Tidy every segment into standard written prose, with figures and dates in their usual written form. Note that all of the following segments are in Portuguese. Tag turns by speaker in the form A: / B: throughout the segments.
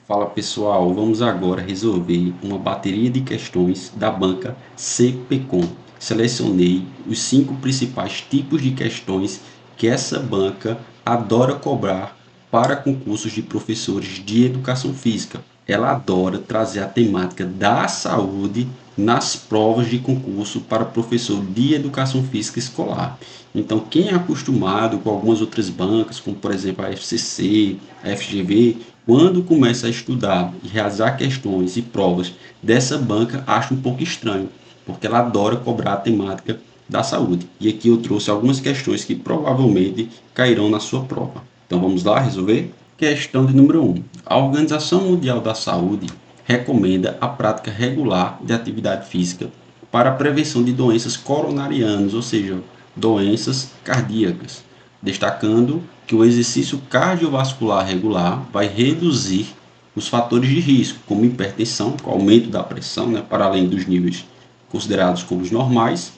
A: Fala pessoal, vamos agora resolver uma bateria de questões da banca CPCOM. Selecionei os 5 principais tipos de questões que essa banca adora cobrar para concursos de professores de educação física. Ela adora trazer a temática da saúde nas provas de concurso para professor de educação física escolar. Então, quem é acostumado com algumas outras bancas, como por exemplo a FCC, a FGV, quando começa a estudar e realizar questões e provas dessa banca, acha um pouco estranho, porque ela adora cobrar a temática da saúde. E aqui eu trouxe algumas questões que provavelmente cairão na sua prova. Então vamos lá resolver? Questão de número 1. A Organização Mundial da Saúde recomenda a prática regular de atividade física para a prevenção de doenças coronarianas, ou seja, doenças cardíacas, destacando que o exercício cardiovascular regular vai reduzir os fatores de risco, como hipertensão, com aumento da pressão, para além dos níveis considerados como os normais,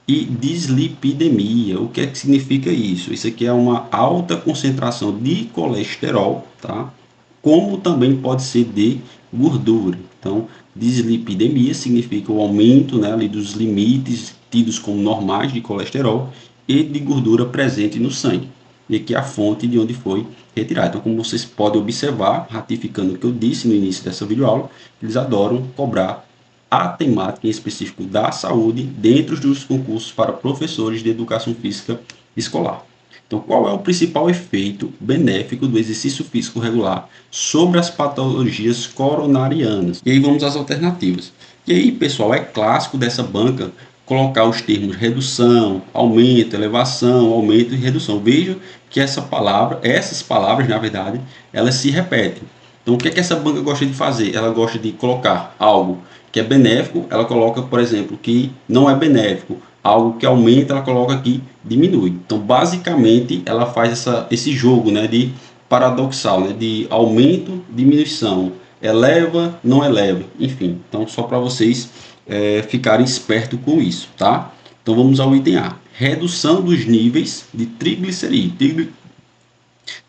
A: e dislipidemia. O que é que significa isso? Isso aqui é uma alta concentração de colesterol, tá? Como também pode ser de gordura. Então, dislipidemia significa o aumento, ali dos limites tidos como normais de colesterol e de gordura presente no sangue. E aqui a fonte de onde foi retirado. Então, como vocês podem observar, ratificando o que eu disse no início dessa videoaula, eles adoram cobrar a temática em específico da saúde dentro dos concursos para professores de educação física escolar. Então, qual é o principal efeito benéfico do exercício físico regular sobre as patologias coronarianas? E aí vamos às alternativas. E aí, pessoal, é clássico dessa banca colocar os termos redução, aumento, elevação, aumento e redução. Veja que essas palavras, na verdade, elas se repetem. Então, o que é que essa banca gosta de fazer? Ela gosta de colocar algo que é benéfico, ela coloca, por exemplo, que não é benéfico. Algo que aumenta, ela coloca que diminui. Então, basicamente, ela faz esse jogo, de paradoxal, de aumento, diminuição, eleva, não eleva, enfim. Então, só para vocês ficarem espertos com isso, tá? Então, vamos ao item A. Redução dos níveis de triglicerídeos.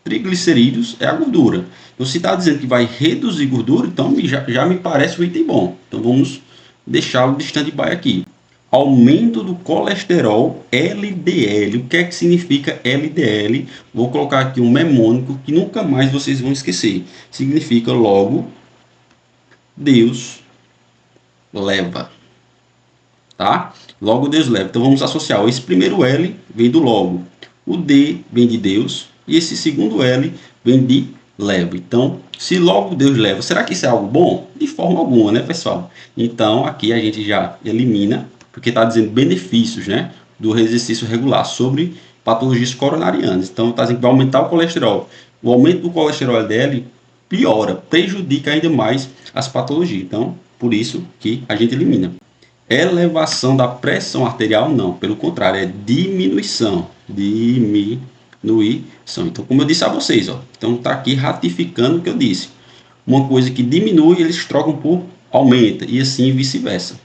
A: Triglicerídeos é a gordura. Então, se está dizendo que vai reduzir gordura, então já me parece um item bom. Então, vamos deixá-lo de stand-by aqui. Aumento do colesterol LDL. O que é que significa LDL? Vou colocar aqui um mnemônico que nunca mais vocês vão esquecer. Significa logo, Deus leva. Tá? Logo Deus leva. Então vamos associar. Esse primeiro L vem do logo. O D vem de Deus. E esse segundo L vem de leva. Então, se logo Deus leva, será que isso é algo bom? De forma alguma, né, pessoal? Então, aqui a gente já elimina, porque está dizendo benefícios, do exercício regular sobre patologias coronarianas. Então, está dizendo que vai aumentar o colesterol. O aumento do colesterol LDL piora, prejudica ainda mais as patologias. Então, por isso que a gente elimina. Elevação da pressão arterial, não. Pelo contrário, é diminuição. Diminuição. Então, como eu disse a vocês, então está aqui ratificando o que eu disse. Uma coisa que diminui, eles trocam por aumenta, e assim vice-versa.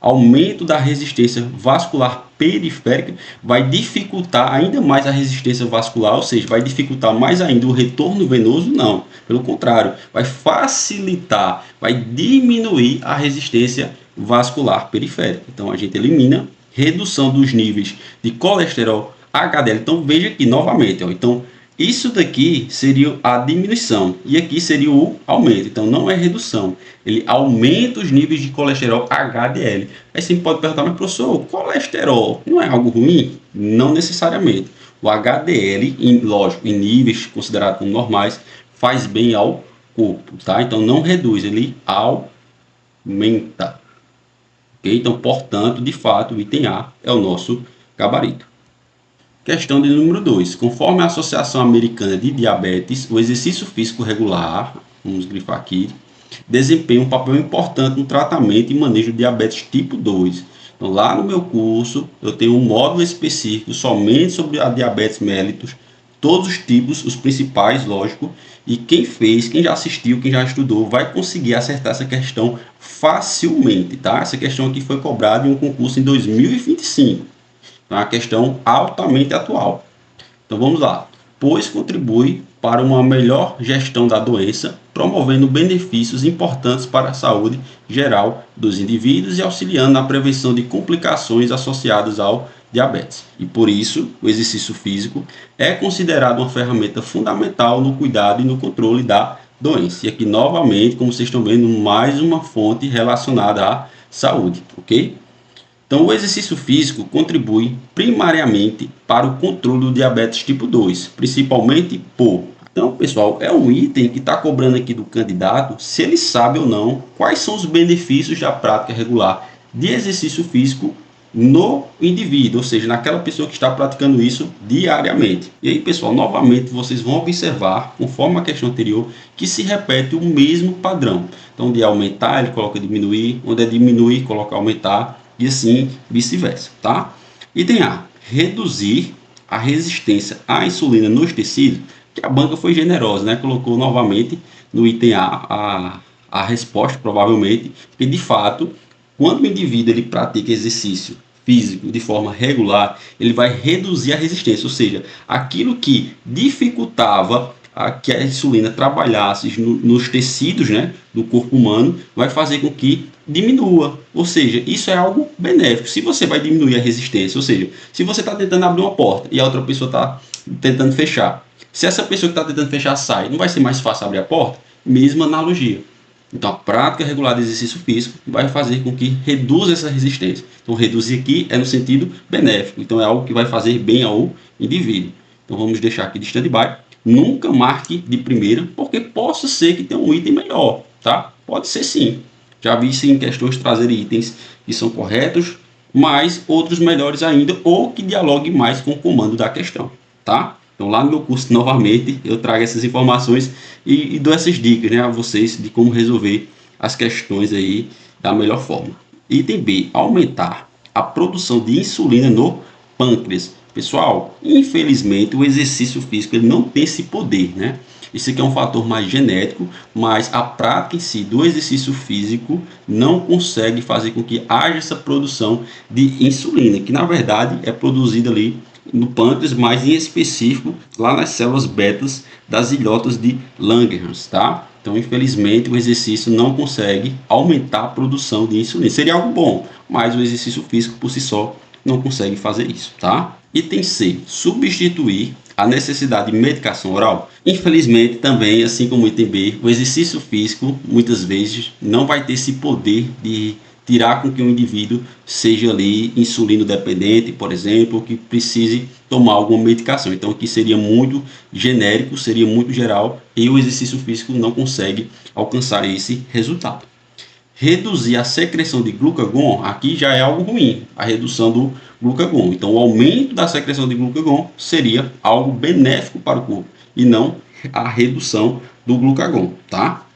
A: Aumento da resistência vascular periférica vai dificultar ainda mais a resistência vascular, ou seja, vai dificultar mais ainda o retorno venoso? Não, pelo contrário, vai facilitar, vai diminuir a resistência vascular periférica. Então a gente elimina redução dos níveis de colesterol HDL. Então veja aqui novamente, então isso daqui seria a diminuição e aqui seria o aumento. Então não é redução, ele aumenta os níveis de colesterol HDL. Aí você pode perguntar, mas professor, o colesterol não é algo ruim? Não necessariamente. O HDL, lógico, em níveis considerados como normais, faz bem ao corpo, tá? Então não reduz, ele aumenta. Okay? Então, portanto, de fato, o item A é o nosso gabarito. Questão de número 2. Conforme a Associação Americana de Diabetes, o exercício físico regular, vamos grifar aqui, desempenha um papel importante no tratamento e manejo de diabetes tipo 2. Então, lá no meu curso, eu tenho um módulo específico somente sobre a diabetes mellitus, todos os tipos, os principais, lógico, e quem fez, quem já assistiu, quem já estudou, vai conseguir acertar essa questão facilmente, tá? Essa questão aqui foi cobrada em um concurso em 2025. É uma questão altamente atual. Então vamos lá. Pois contribui para uma melhor gestão da doença, promovendo benefícios importantes para a saúde geral dos indivíduos e auxiliando na prevenção de complicações associadas ao diabetes. E por isso, o exercício físico é considerado uma ferramenta fundamental no cuidado e no controle da doença. E aqui, novamente, como vocês estão vendo, mais uma fonte relacionada à saúde, ok? Então, o exercício físico contribui primariamente para o controle do diabetes tipo 2, principalmente por... Então, pessoal, é um item que está cobrando aqui do candidato se ele sabe ou não quais são os benefícios da prática regular de exercício físico no indivíduo, ou seja, naquela pessoa que está praticando isso diariamente. E aí, pessoal, novamente vocês vão observar, conforme a questão anterior, que se repete o mesmo padrão. Então, onde é aumentar, ele coloca diminuir, onde é diminuir, coloca aumentar, e assim vice-versa, tá? Item A, reduzir a resistência à insulina nos tecidos, que a banca foi generosa, né? Colocou novamente no item A a resposta, provavelmente, que de fato, quando o indivíduo ele pratica exercício físico de forma regular, ele vai reduzir a resistência, ou seja, aquilo que dificultava que a insulina trabalhasse nos tecidos, né, do corpo humano, vai fazer com que diminua. Ou seja, isso é algo benéfico. Se você vai diminuir a resistência, ou seja, se você está tentando abrir uma porta e a outra pessoa está tentando fechar, se essa pessoa que está tentando fechar sai, não vai ser mais fácil abrir a porta? Mesma analogia. Então, a prática regular de exercício físico vai fazer com que reduza essa resistência. Então, reduzir aqui é no sentido benéfico. Então, é algo que vai fazer bem ao indivíduo. Então, vamos deixar aqui de stand-by. Nunca marque de primeira, porque possa ser que tenha um item melhor, tá? Pode ser sim. Já vi sim questões trazer itens que são corretos, mas outros melhores ainda, ou que dialoguem mais com o comando da questão, tá? Então, lá no meu curso, novamente, eu trago essas informações e dou essas dicas, né, a vocês de como resolver as questões aí da melhor forma. Item B, aumentar a produção de insulina no pâncreas. Pessoal, infelizmente, o exercício físico ele não tem esse poder, né? Isso aqui é um fator mais genético, mas a prática em si do exercício físico não consegue fazer com que haja essa produção de insulina, que na verdade é produzida ali no pâncreas, mas em específico lá nas células betas das ilhotas de Langerhans, tá? Então, infelizmente, o exercício não consegue aumentar a produção de insulina. Seria algo bom, mas o exercício físico por si só não consegue fazer isso, tá? Item C, substituir a necessidade de medicação oral. Infelizmente, também, assim como o item B, o exercício físico, muitas vezes, não vai ter esse poder de tirar com que o indivíduo seja ali insulino dependente, por exemplo, que precise tomar alguma medicação. Então, aqui seria muito genérico, seria muito geral, e o exercício físico não consegue alcançar esse resultado. Reduzir a secreção de glucagon, aqui já é algo ruim, a redução do glucagon. Então, o aumento da secreção de glucagon seria algo benéfico para o corpo e não a redução do glucagon, tá?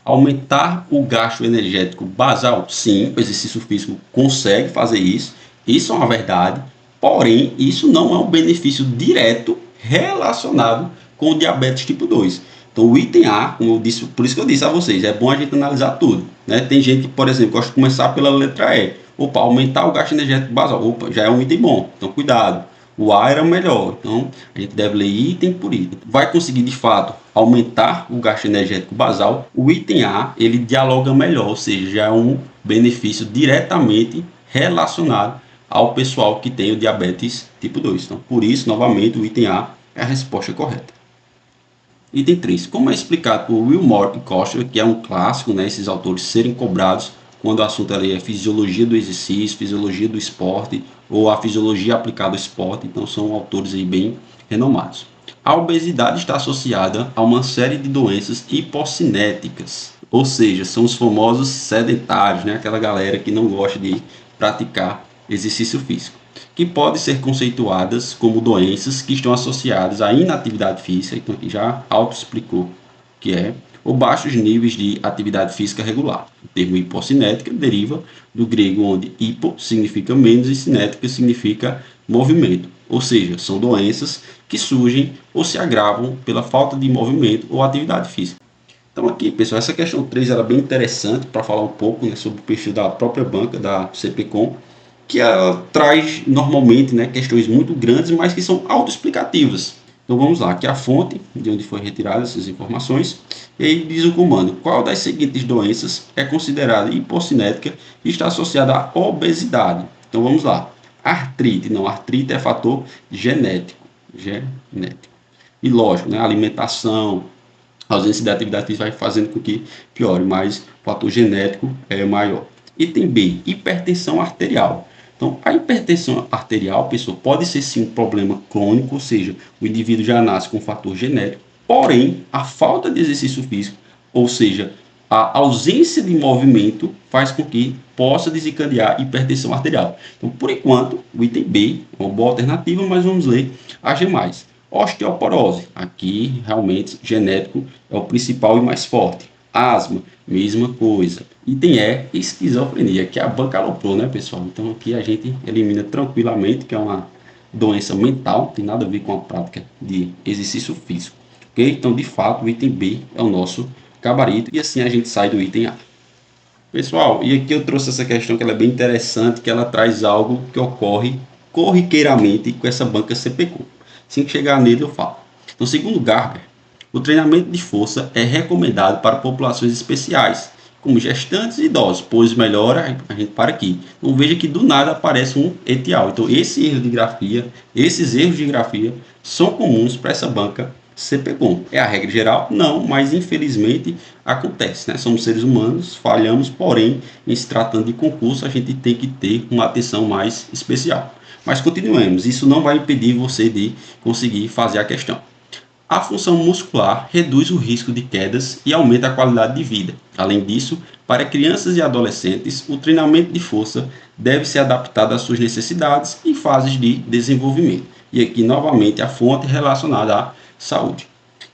A: Aumentar o gasto energético basal, sim, o exercício físico consegue fazer isso, isso é uma verdade, porém, isso não é um benefício direto relacionado com o diabetes tipo 2. Então, o item A, como eu disse, por isso que eu disse a vocês, é bom a gente analisar tudo, né? Tem gente que, por exemplo, gosta de começar pela letra E. Opa, aumentar o gasto energético basal. Opa, já é um item bom, então cuidado. O A era o melhor, então a gente deve ler item por item. Vai conseguir, de fato, aumentar o gasto energético basal. O item A, ele dialoga melhor, ou seja, já é um benefício diretamente relacionado ao pessoal que tem o diabetes tipo 2. Então, por isso, novamente, o item A é a resposta correta. Item 3. Como é explicado por Wilmore e Koster, que é um clássico, né, esses autores serem cobrados quando o assunto ali é fisiologia do exercício, fisiologia do esporte ou a fisiologia aplicada ao esporte, então são autores aí bem renomados. A obesidade está associada a uma série de doenças hipocinéticas, ou seja, são os famosos sedentários, né, aquela galera que não gosta de praticar exercício físico, que podem ser conceituadas como doenças que estão associadas à inatividade física, então aqui já auto-explicou que é, ou baixos níveis de atividade física regular. O termo hipocinética deriva do grego, onde hipo significa menos e cinética significa movimento, ou seja, são doenças que surgem ou se agravam pela falta de movimento ou atividade física. Então aqui, pessoal, essa questão 3 era bem interessante para falar um pouco, né, sobre o perfil da própria banca, da CPCOM, que ela traz normalmente, né, questões muito grandes, mas que são autoexplicativas. Então vamos lá, aqui é a fonte de onde foi retirada essas informações. E aí diz o comando: qual das seguintes doenças é considerada hipocinética e está associada à obesidade? Então vamos lá. Artrite, não, artrite é fator genético. Genético. E lógico, né, alimentação, ausência de atividade física vai fazendo com que piore, mas o fator genético é maior. Item B, hipertensão arterial. Então, a hipertensão arterial, pessoal, pode ser sim um problema crônico, ou seja, o indivíduo já nasce com um fator genético, porém, a falta de exercício físico, ou seja, a ausência de movimento, faz com que possa desencadear hipertensão arterial. Então, por enquanto, o item B é uma boa alternativa, mas vamos ler as demais. Osteoporose, aqui realmente genético é o principal e mais forte. Asma, mesma coisa. Item E, esquizofrenia, que é a banca aloprou, né, pessoal? Então aqui a gente elimina tranquilamente, que é uma doença mental, não tem nada a ver com a prática de exercício físico. Ok? Então, de fato, o item B é o nosso gabarito e assim a gente sai do item A. Pessoal, e aqui eu trouxe essa questão que ela é bem interessante, que ela traz algo que ocorre corriqueiramente com essa banca CPQ. Assim que chegar nele eu falo. Então, segundo Garber, o treinamento de força é recomendado para populações especiais, como gestantes e idosos, pois melhora, a gente para aqui. Não veja que do nada aparece um etial. Então, esses erros de grafia são comuns para essa banca CPCOM. É a regra geral? Não, mas infelizmente acontece, né? Somos seres humanos, falhamos, porém, em se tratando de concurso, a gente tem que ter uma atenção mais especial. Mas continuemos, isso não vai impedir você de conseguir fazer a questão. A função muscular reduz o risco de quedas e aumenta a qualidade de vida. Além disso, para crianças e adolescentes, o treinamento de força deve ser adaptado às suas necessidades e fases de desenvolvimento. E aqui, novamente, a fonte relacionada à saúde.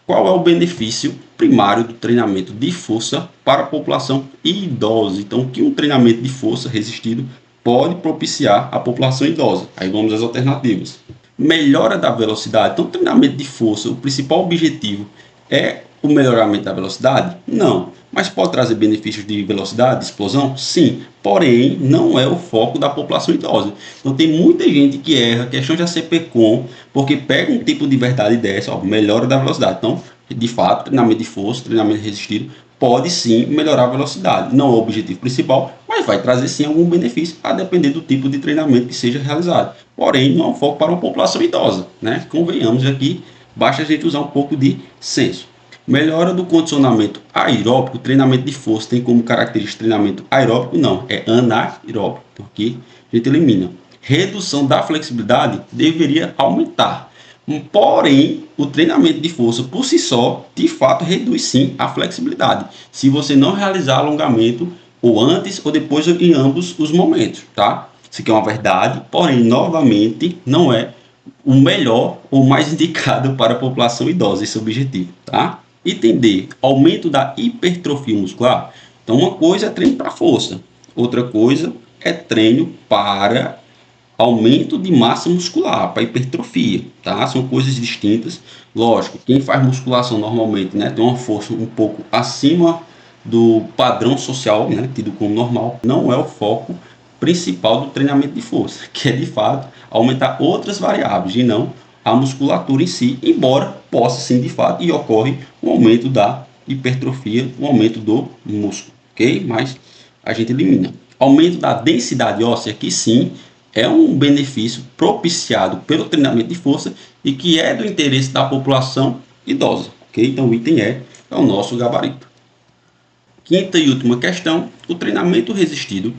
A: Qual é o benefício primário do treinamento de força para a população idosa? Então, o que um treinamento de força resistido pode propiciar à população idosa? Aí vamos às alternativas. Melhora da velocidade. Então, treinamento de força, o principal objetivo é o melhoramento da velocidade? Não. Mas pode trazer benefícios de velocidade, de explosão? Sim. Porém, não é o foco da população idosa. Então, tem muita gente que erra questão de ACPCOM, porque pega um tipo de verdade dessa, ó, melhora da velocidade. Então, de fato, treinamento de força, treinamento resistido, pode sim melhorar a velocidade. Não é o objetivo principal, mas vai trazer sim algum benefício, a depender do tipo de treinamento que seja realizado. Porém, não é um foco para uma população idosa, né? Convenhamos aqui, basta a gente usar um pouco de senso. Melhora do condicionamento aeróbico, treinamento de força tem como característica treinamento aeróbico? Não, é anaeróbico. Então aqui a gente elimina. Redução da flexibilidade deveria aumentar. Porém, o treinamento de força por si só, de fato, reduz sim a flexibilidade. Se você não realizar alongamento ou antes ou depois em ambos os momentos, tá? Isso aqui é uma verdade, porém, novamente, não é o melhor ou mais indicado para a população idosa, esse é o objetivo, tá? Item D, aumento da hipertrofia muscular. Então, uma coisa é treino para força, outra coisa é treino para aumento de massa muscular, para hipertrofia, tá? São coisas distintas. Lógico, quem faz musculação normalmente, né, tem uma força um pouco acima do padrão social, né, tido como normal, não é o foco principal do treinamento de força, que é de fato aumentar outras variáveis e não a musculatura em si, embora possa sim de fato e ocorre um aumento da hipertrofia, um aumento do músculo, ok? Mas a gente elimina. Aumento da densidade óssea, que sim é um benefício propiciado pelo treinamento de força e que é do interesse da população idosa, ok? Então o item é o nosso gabarito. Quinta e última questão, o treinamento resistido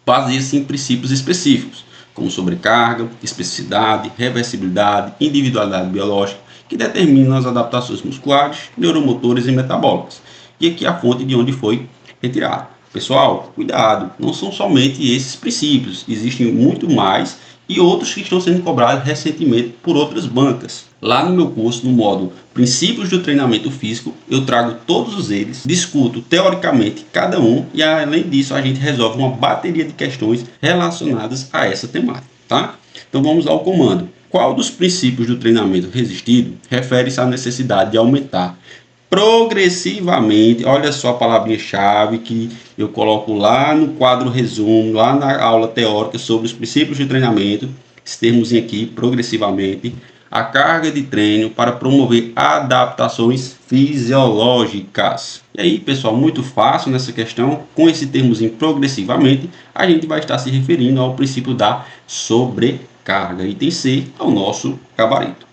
A: baseia-se em princípios específicos, como sobrecarga, especificidade, reversibilidade, individualidade biológica, que determinam as adaptações musculares, neuromotoras e metabólicas. E aqui a fonte de onde foi retirada. Pessoal, cuidado, não são somente esses princípios, existem muito mais e outros que estão sendo cobrados recentemente por outras bancas. Lá no meu curso, no módulo Princípios do Treinamento Físico, eu trago todos eles, discuto teoricamente cada um e além disso a gente resolve uma bateria de questões relacionadas a essa temática, tá? Então vamos ao comando. Qual dos princípios do treinamento resistido refere-se à necessidade de aumentar progressivamente, olha só a palavrinha-chave que eu coloco lá no quadro resumo, lá na aula teórica sobre os princípios de treinamento, esse termozinho aqui, progressivamente, a carga de treino para promover adaptações fisiológicas. E aí, pessoal, muito fácil nessa questão, com esse termozinho progressivamente, a gente vai estar se referindo ao princípio da sobrecarga. Item C, ao nosso gabarito.